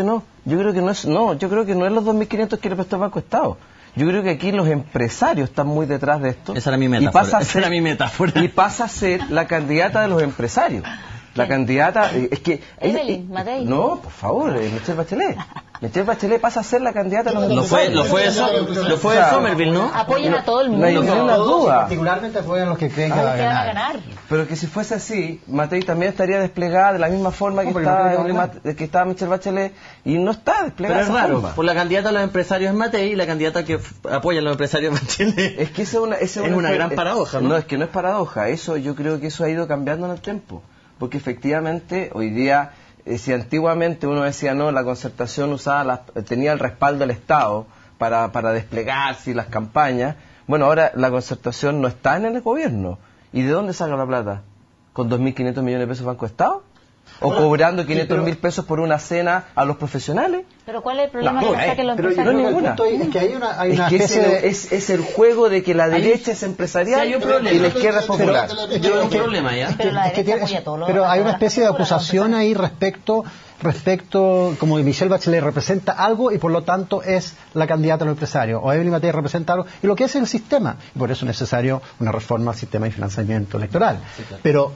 no. Yo creo que no es los 2.500 que le prestó el Banco Estado. Yo creo que aquí los empresarios están muy detrás de esto. Esa era mi metáfora. Y pasa a ser la candidata de los empresarios. La candidata, es que... Evelyn Matei. No, por favor, Michelle Bachelet. Michelle Bachelet pasa a ser la candidata de los empresarios. Lo fue de Somerville, ¿no? Apoyan a todo el mundo. No hay ninguna duda. Particularmente apoyan a los que creen que va a ganar. Pero que si fuese así, Matei también estaría desplegada de la misma forma que está Michelle Bachelet, y no está desplegada. Pero es raro, por la candidata a los empresarios es Matei y la candidata que apoya a los empresarios es Bachelet. Es que es una gran paradoja, ¿no? No, es que no es paradoja. Yo creo que eso ha ido cambiando en el tiempo. Porque efectivamente, hoy día, si antiguamente uno decía, no, la Concertación tenía el respaldo del Estado para desplegarse las campañas, bueno, ahora la Concertación no está en el gobierno. ¿Y de dónde saca la plata? ¿Con 2.500 millones de pesos Banco Estado? ¿O cobrando 500.000 pesos por una cena a los profesionales? ¿Pero cuál es el problema que saquen los pero empresarios? yo creo que el punto es que hay una especie de... es el juego de que la derecha es empresarial y la izquierda es popular. Yo un problema ya. Pero la derecha apoya todo lo pero hay una especie de acusación ahí respecto como que Michelle Bachelet representa algo y por lo tanto es la candidata a los empresarios, o Evelyn Matei representa algo y lo que es el sistema, y por eso es necesario una reforma al sistema de financiamiento electoral. Pero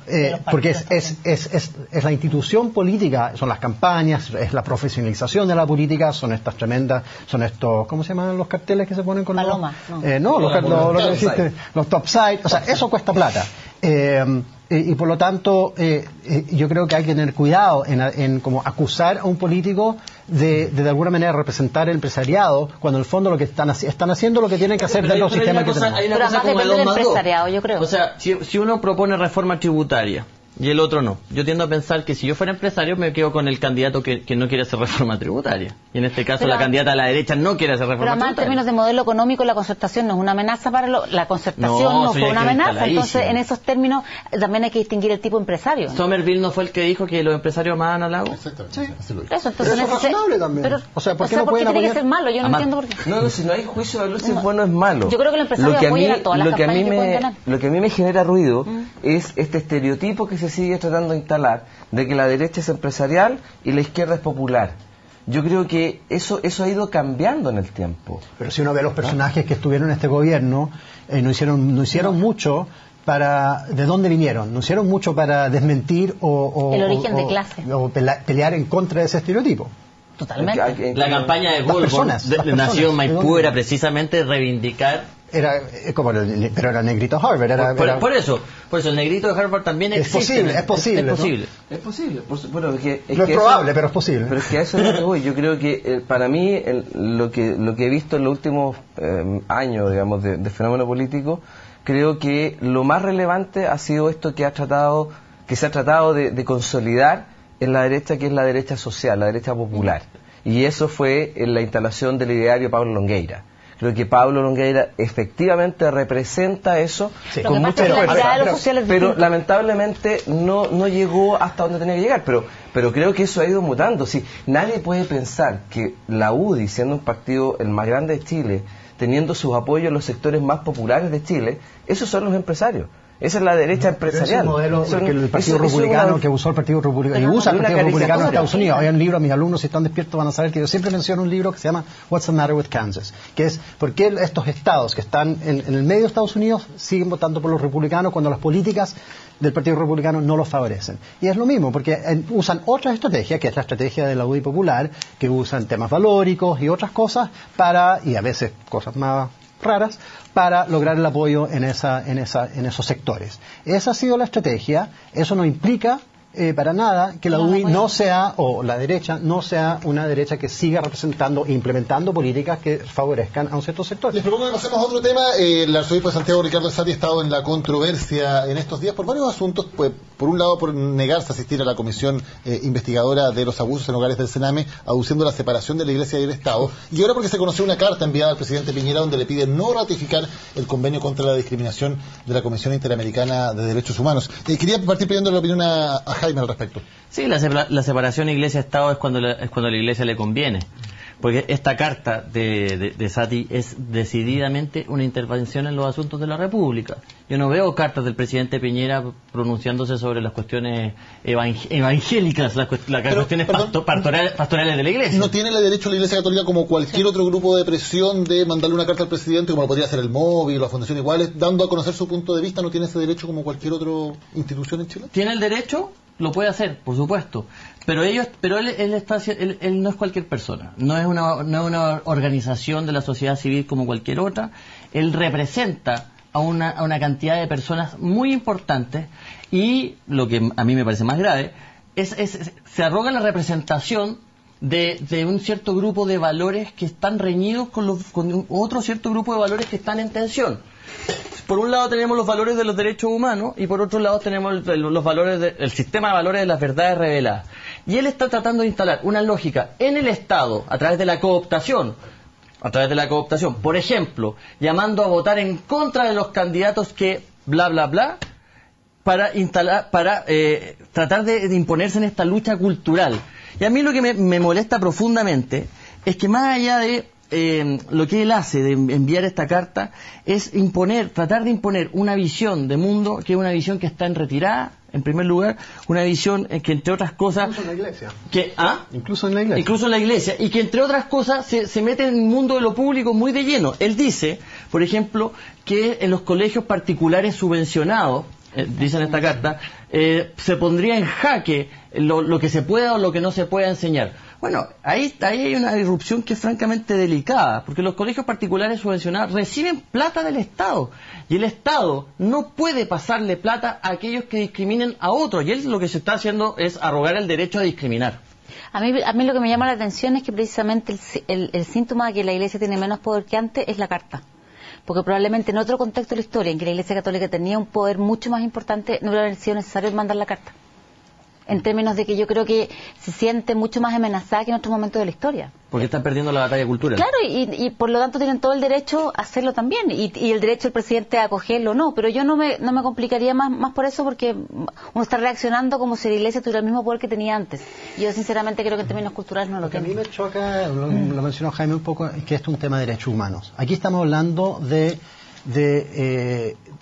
porque es la institución política, son las campañas, es la profesionalización de la política, son estos, ¿cómo se llaman los carteles que se ponen con Paloma, los top side, o sea, eso cuesta plata. Y por lo tanto, yo creo que hay que tener cuidado en como acusar a un político de alguna manera representar el empresariado, cuando en el fondo lo que están haciendo lo que tienen que hacer de los sistemas que tenemos. Hay una Pero cosa además como el depende del 2 más 2. empresariado, yo creo. O sea, si uno propone reforma tributaria y el otro no, yo tiendo a pensar que si yo fuera empresario me quedo con el candidato que no quiere hacer reforma tributaria. Y en este caso la candidata de la derecha no quiere hacer reforma tributaria. Pero además en términos de modelo económico la Concertación no es una amenaza para la Concertación no fue una amenaza. Entonces en esos términos también hay que distinguir el tipo empresario. Somerville no fue el que dijo que los empresarios amaban al lago. Exactamente. Sí. Eso es razonable también. Pero, o sea, ¿por qué tiene que ser malo? Yo no entiendo por qué. No, si no hay juicio de valor, si es bueno es malo. Yo creo que el empresario apoya a todas las campañas que pueden ganar. Lo que a mí me genera ruido es este estereotipo que se sigue tratando de instalar de que la derecha es empresarial y la izquierda es popular. Yo creo que eso ha ido cambiando en el tiempo. Pero si uno ve los personajes que estuvieron en este gobierno, no hicieron mucho para de dónde vinieron, no hicieron mucho para desmentir el origen de clase o pelear en contra de ese estereotipo. Totalmente. La campaña de Goldborn nació en Maipú era precisamente reivindicar. Pero era negrito Harvard. Por eso el negrito de Harvard también existe. Es posible. ¿no? Es posible. Bueno, no es probable, pero es posible. Pero es que a eso es lo que voy. Yo creo que para mí lo que he visto en los últimos años, digamos, de fenómeno político, creo que lo más relevante ha sido esto que se ha tratado de consolidar en la derecha, que es la derecha social, la derecha popular. Y eso fue en la instalación del ideario Pablo Longueira. Creo que Pablo Longueira efectivamente representa eso con mucha fuerza, pero lamentablemente no llegó hasta donde tenía que llegar, pero creo que eso ha ido mutando. Sí, nadie puede pensar que la UDI, siendo un partido el más grande de Chile, teniendo sus apoyos en los sectores más populares de Chile, esos son los empresarios. Esa es la derecha empresarial. Es un modelo que el Partido Republicano, que usó el Partido Republicano, y usa el Partido Republicano en Estados Unidos. Hay un libro, mis alumnos, si están despiertos, van a saber que yo siempre menciono un libro que se llama What's the Matter with Kansas, que es por qué estos estados que están en el medio de Estados Unidos siguen votando por los republicanos cuando las políticas del Partido Republicano no los favorecen. Y es lo mismo, porque usan otra estrategia, que es la estrategia de la UDI popular, que usan temas valóricos y otras cosas y a veces cosas más raras, para lograr el apoyo en esos sectores. Esa ha sido la estrategia. Eso no implica para nada que la UDI no sea, o la derecha no sea una derecha que siga representando e implementando políticas que favorezcan a un cierto sector. Les propongo que pasemos a otro tema. El arzobispo de Santiago, Ricardo Elzati, ha estado en la controversia en estos días por varios asuntos. Pues, por un lado, por negarse a asistir a la comisión investigadora de los abusos en hogares del Sename, aduciendo la separación de la Iglesia y el Estado. Y ahora porque se conoció una carta enviada al presidente Piñera donde le pide no ratificar el convenio contra la discriminación de la Comisión Interamericana de Derechos Humanos. Quería partir pidiendo la opinión a Jaime al respecto. Sí, la separación Iglesia-Estado es cuando la Iglesia le conviene. Porque esta carta de Sati es decididamente una intervención en los asuntos de la República. Yo no veo cartas del presidente Piñera pronunciándose sobre las cuestiones evangélicas, las cuestiones pastorales de la Iglesia. ¿No tiene el derecho la Iglesia Católica, como cualquier otro grupo de presión, de mandarle una carta al presidente, como lo podría hacer el Móvil o la Fundación Iguales, dando a conocer su punto de vista? ¿No tiene ese derecho como cualquier otra institución en Chile? ¿Tiene el derecho? Lo puede hacer, por supuesto, pero él no es cualquier persona, no es una organización de la sociedad civil como cualquier otra. Él representa a una cantidad de personas muy importantes, y lo que a mí me parece más grave se arroga la representación de un cierto grupo de valores que están reñidos con otro cierto grupo de valores que están en tensión. Por un lado tenemos los valores de los derechos humanos y por otro lado tenemos los valores el sistema de valores de las verdades reveladas. Y él está tratando de instalar una lógica en el Estado a través de la cooptación. Por ejemplo, llamando a votar en contra de los candidatos que bla bla bla, para tratar de imponerse en esta lucha cultural. Y a mí lo que me molesta profundamente es que, más allá de lo que él hace de enviar esta carta, es tratar de imponer una visión de mundo que es una visión que está en retirada, en primer lugar, una visión que, entre otras cosas, incluso en la iglesia, incluso en la iglesia, y que, entre otras cosas, se mete en el mundo de lo público muy de lleno. Él dice, por ejemplo, que en los colegios particulares subvencionados, dice en esta carta, se pondría en jaque lo que se pueda o lo que no se pueda enseñar. Bueno, ahí hay una irrupción que es francamente delicada, porque los colegios particulares subvencionados reciben plata del Estado, y el Estado no puede pasarle plata a aquellos que discriminen a otros, y él lo que se está haciendo es arrogar el derecho a discriminar. A mí lo que me llama la atención es que precisamente el síntoma de que la Iglesia tiene menos poder que antes es la carta. Porque probablemente en otro contexto de la historia, en que la Iglesia Católica tenía un poder mucho más importante, no hubiera sido necesario mandar la carta. En términos de que yo creo que se siente mucho más amenazada que en otros momentos de la historia. Porque están perdiendo la batalla cultural. Claro, y por lo tanto tienen todo el derecho a hacerlo también, y el derecho del presidente a acogerlo o no, pero yo no me complicaría más por eso, porque uno está reaccionando como si la Iglesia tuviera el mismo poder que tenía antes. Yo sinceramente creo que en términos culturales no lo tiene. A mí me choca, lo mencionó Jaime un poco, es que esto es un tema de derechos humanos. Aquí estamos hablando del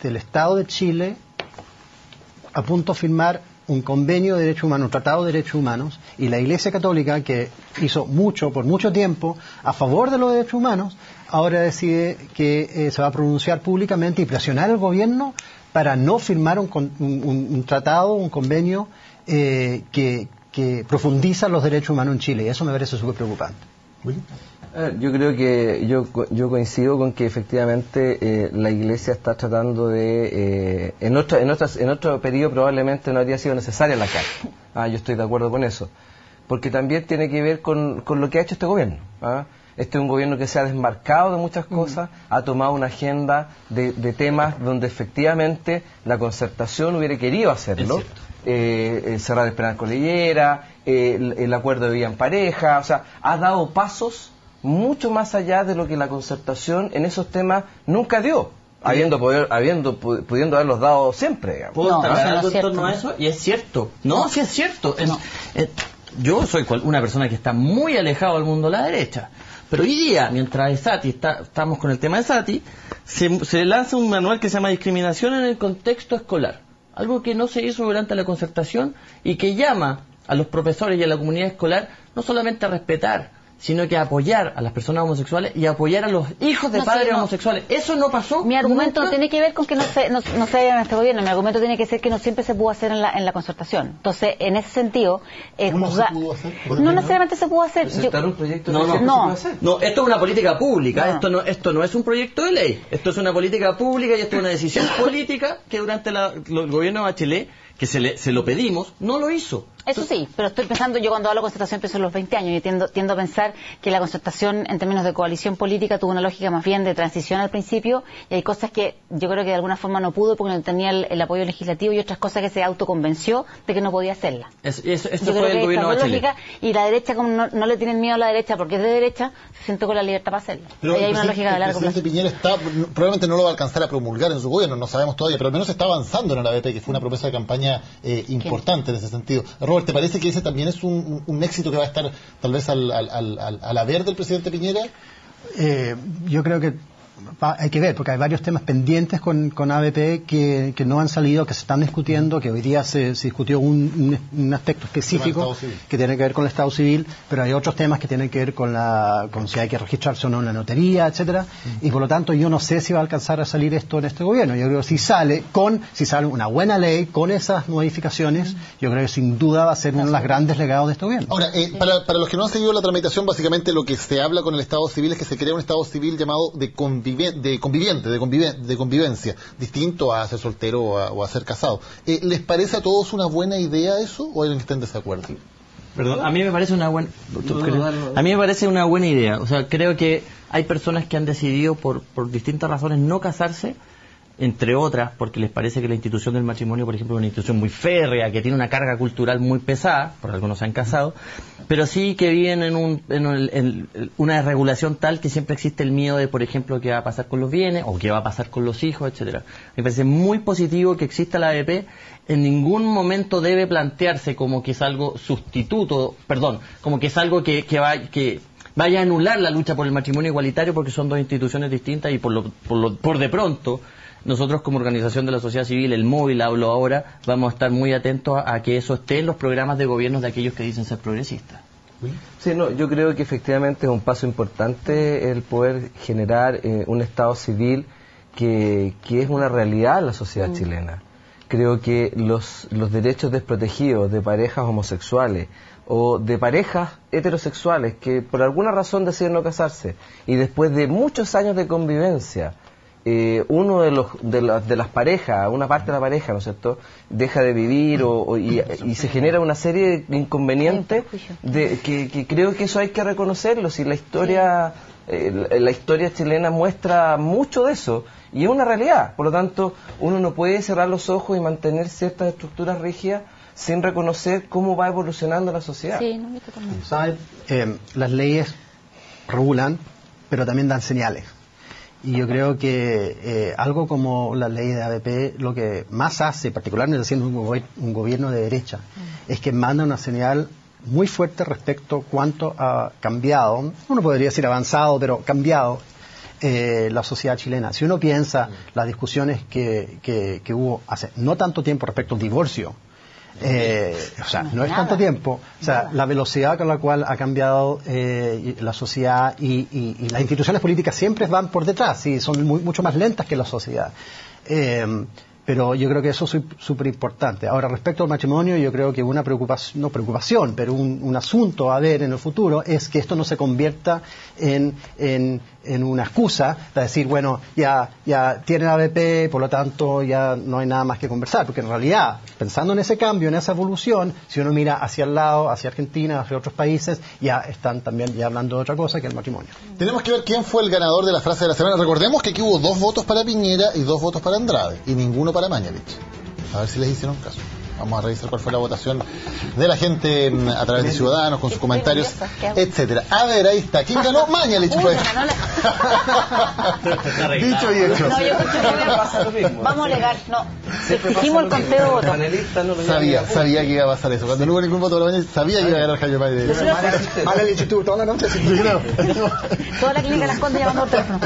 Estado de Chile a punto de firmar un convenio de derechos humanos, un tratado de derechos humanos, y la Iglesia Católica, que hizo mucho, por mucho tiempo, a favor de los derechos humanos, ahora decide que se va a pronunciar públicamente y presionar al gobierno para no firmar un tratado, un convenio que profundiza los derechos humanos en Chile, y eso me parece súper preocupante. Yo creo que yo coincido con que efectivamente la Iglesia está tratando de en otro periodo probablemente no habría sido necesaria la carta. Yo estoy de acuerdo con eso, porque también tiene que ver con lo que ha hecho este gobierno. Este es un gobierno que se ha desmarcado de muchas cosas, ha tomado una agenda de temas donde efectivamente la Concertación hubiera querido hacerlo. Cerrar Esperanza Cordillera, el acuerdo de vida en pareja, o sea, ha dado pasos mucho más allá de lo que la concertación en esos temas nunca dio, pudiendo haberlos dado siempre, digamos. ¿Puedo destacar no algo es en torno a cierto. eso? Y es cierto. No, sí es cierto. Yo soy una persona que está muy alejado del mundo de la derecha. Pero hoy día, mientras estamos con el tema de Sati, se lanza un manual que se llama Discriminación en el contexto escolar. Algo que no se hizo durante la concertación y que llama a los profesores y a la comunidad escolar no solamente a respetar, sino que a apoyar a las personas homosexuales y a apoyar a los hijos de padres homosexuales. Eso no pasó. Mi argumento nunca. no tiene que ver con que no se haga en este gobierno. Mi argumento tiene que ser que no siempre se pudo hacer en la concertación. Entonces, en ese sentido, ¿Cómo se pudo hacer? no necesariamente se pudo hacer. Presentar un proyecto de No, ley no, que no. se puede hacer. No, esto es una política pública, No. esto no es un proyecto de ley, esto es una política pública y esto es una decisión política que durante el gobierno de Bachelet, que se lo pedimos, no lo hizo. Eso sí, pero estoy pensando, yo cuando hablo de concertación pienso en los 20 años y tiendo a pensar que la concertación en términos de coalición política tuvo una lógica más bien de transición al principio y hay cosas que yo creo que de alguna forma no pudo porque no tenía el apoyo legislativo y otras cosas que se autoconvenció de que no podía hacerlas. Esto Yo fue creo el que gobierno de esta Bachelet. lógica y la derecha, como no le tienen miedo a la derecha porque es de derecha, se siente con la libertad para hacerla. Pero Ahí hay una el lógica de largo plazo. presidente Piñera probablemente no lo va a alcanzar a promulgar en su gobierno, no sabemos todavía, pero al menos está avanzando en el ABP, que fue una promesa de campaña importante en ese sentido. Robert, ¿te parece que ese también es un éxito que va a estar tal vez al haber del presidente Piñera? Yo creo que hay que ver, porque hay varios temas pendientes con ABP que no han salido, que se están discutiendo, que hoy día se discutió un aspecto específico que tiene que ver con el Estado civil, pero hay otros temas que tienen que ver con si hay que registrarse o no en la notaría, etcétera, y por lo tanto yo no sé si va a alcanzar a salir esto en este gobierno. Yo creo que si sale una buena ley con esas modificaciones, yo creo que sin duda va a ser uno de los grandes legados de este gobierno. Ahora, para los que no han seguido la tramitación, básicamente lo que se habla con el Estado civil es que se crea un Estado civil llamado de convivencia, distinto a ser soltero o a ser casado. ¿Les parece a todos una buena idea eso o hay alguien que esté en desacuerdo? Perdón, a mí me parece una buena idea. O sea, creo que hay personas que han decidido por distintas razones no casarse, entre otras porque les parece que la institución del matrimonio, por ejemplo, es una institución muy férrea, que tiene una carga cultural muy pesada, por algo no se han casado, pero sí que viven en una regulación tal que siempre existe el miedo de, por ejemplo, qué va a pasar con los bienes o qué va a pasar con los hijos, etcétera. Me parece muy positivo que exista la ABP. En ningún momento debe plantearse como que es algo como que es algo que vaya a anular la lucha por el matrimonio igualitario, porque son dos instituciones distintas y por de pronto nosotros como organización de la sociedad civil, el móvil hablo ahora, vamos a estar muy atentos a que eso esté en los programas de gobierno de aquellos que dicen ser progresistas. Sí, yo creo que efectivamente es un paso importante el poder generar un Estado civil que es una realidad en la sociedad chilena. Creo que los derechos desprotegidos de parejas homosexuales o de parejas heterosexuales que por alguna razón deciden no casarse y después de muchos años de convivencia uno de las parejas, una parte de la pareja, ¿no es cierto?, deja de vivir y se genera una serie de inconvenientes que creo que eso hay que reconocerlo. Si la historia chilena muestra mucho de eso y es una realidad. Por lo tanto, uno no puede cerrar los ojos y mantener ciertas estructuras rígidas sin reconocer cómo va evolucionando la sociedad. Sí, no, totalmente. Las leyes regulan, pero también dan señales. Y yo creo que algo como la ley de ABP lo que más hace, particularmente siendo un gobierno de derecha, es que manda una señal muy fuerte respecto a cuánto ha cambiado, uno podría decir avanzado, pero cambiado la sociedad chilena. Si uno piensa las discusiones que hubo hace no tanto tiempo respecto al divorcio, no es tanto tiempo, la velocidad con la cual ha cambiado la sociedad y las instituciones políticas siempre van por detrás, y son mucho más lentas que la sociedad. Pero yo creo que eso es súper importante. Ahora, respecto al matrimonio, yo creo que una preocupación, pero un asunto a ver en el futuro es que esto no se convierta en una excusa para decir, bueno, ya tienen ABP, por lo tanto ya no hay nada más que conversar, porque en realidad, pensando en ese cambio, en esa evolución, si uno mira hacia el lado, hacia Argentina, hacia otros países, ya están también ya hablando de otra cosa que el matrimonio. Tenemos que ver quién fue el ganador de la frase de la semana. Recordemos que aquí hubo 2 votos para Piñera y 2 votos para Andrade, y ninguno para Mañalich. A ver si les hicieron caso. Vamos a revisar cuál fue la votación de la gente a través de Ciudadanos, con sus comentarios, etcétera. A ver, ahí está. ¿Quién ganó? Mañalich fue. Dicho y hecho. No, yo creo que vamos a alegar. No, exigimos el conteo de votos. Sabía que iba a pasar eso. Cuando no hubo ningún voto de Mañalich, sabía que iba a ganar Jaime Mañalich. Mañalich estuvo toda la noche. Toda la clínica Las Condes llamando por teléfono.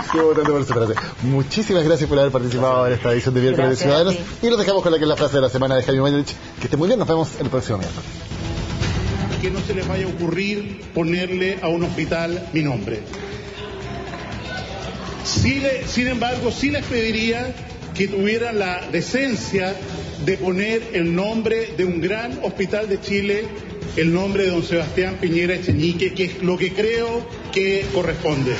Estuvo votando por separado. Muchísimas gracias por haber participado en esta edición de Miércoles de Ciudadanos. Y nos dejamos con la que es la frase de la semana de Jaime Mañalich. Que esté muy bien, nos vemos el próximo miércoles. Que no se les vaya a ocurrir ponerle a un hospital mi nombre. Sin embargo, sí les pediría que tuvieran la decencia de poner el nombre de un gran hospital de Chile, el nombre de don Sebastián Piñera Echenique, que es lo que creo que corresponde.